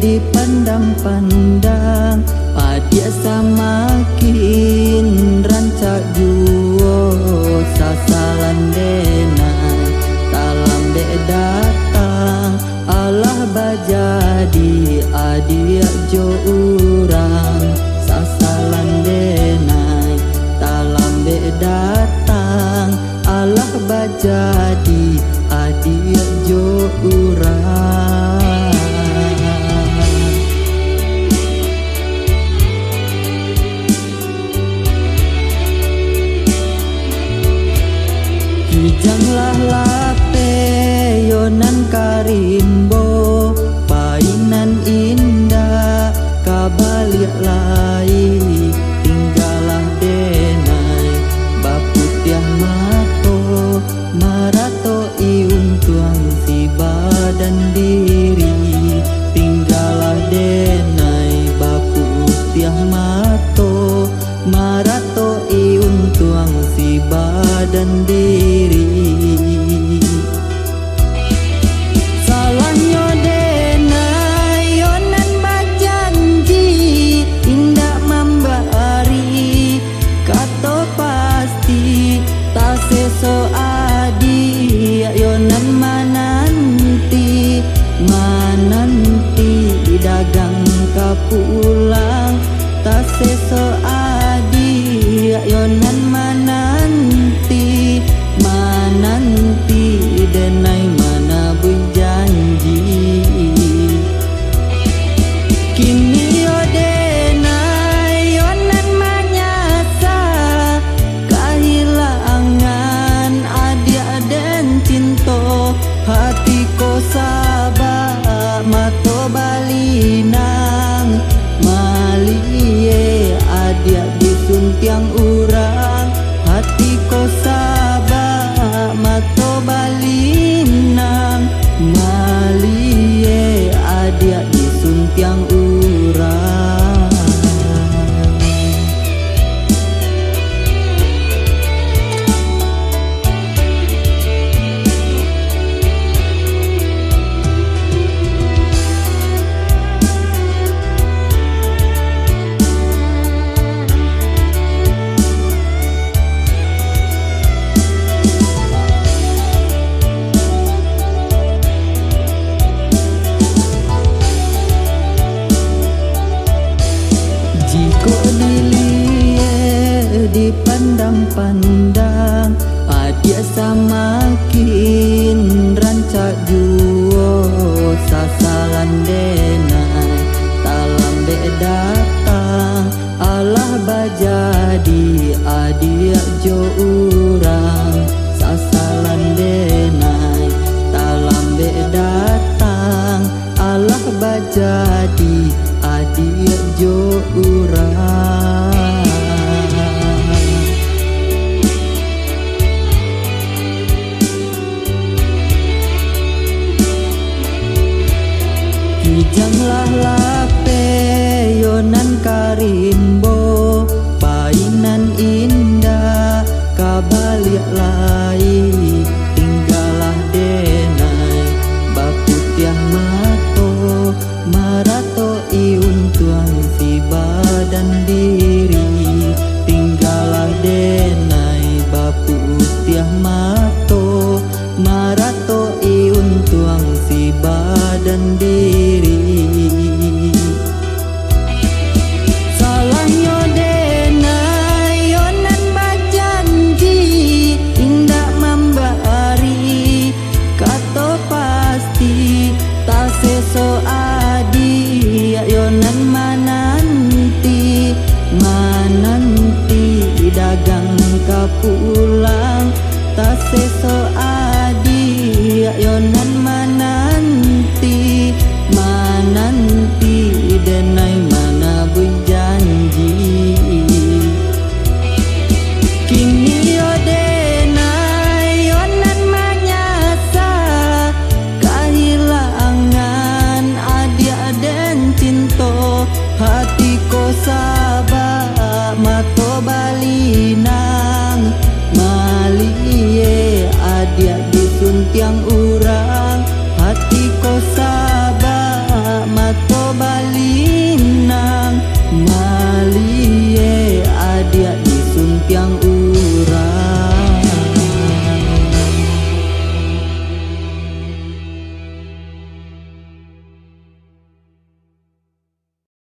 dipandang-pandang adia samakin rancak juo sasalan denai talam de datang Allah bajadi adia jo urang sasalan denai talam de datang Allah bajadi adia jo urang. Kijanglah lape yonan karimbo painan indah kabalik lai tinggalah denai baputiah mato marato iun tuang si badan diri tinggalah denai baputiah mato marato iun tuang si badan diri. Salahnya denai yonan bajanji indah membari kato pasti tak seso adi yonan mananti dagang kapulang tak seso adi yonan mananti denai mana berjanji kini yo denai yonan manyasa kehilangan adia dan cinto hati ko sabah mato balinang malie adia disuntiang urang hati ko sabah mato balinang malie adia disuntiang urang. Jiko dipandang-pandang adia samakin rancak juo sasalan denai talam de datang Allah bajadi adia jo urang sasalan denai talam de datang Allah bajadi adia jo urang. Kijanglah lape yonan karimbo painan indah kabalik lai tinggalah denai baputiah mato marato iun tuang si badan diri tinggalah denai baputiah mato marato iun tuang si badan diri. Salahnya denai yonan bajanji indah membari kato pasti tak seso adi yonan mananti dagang kapul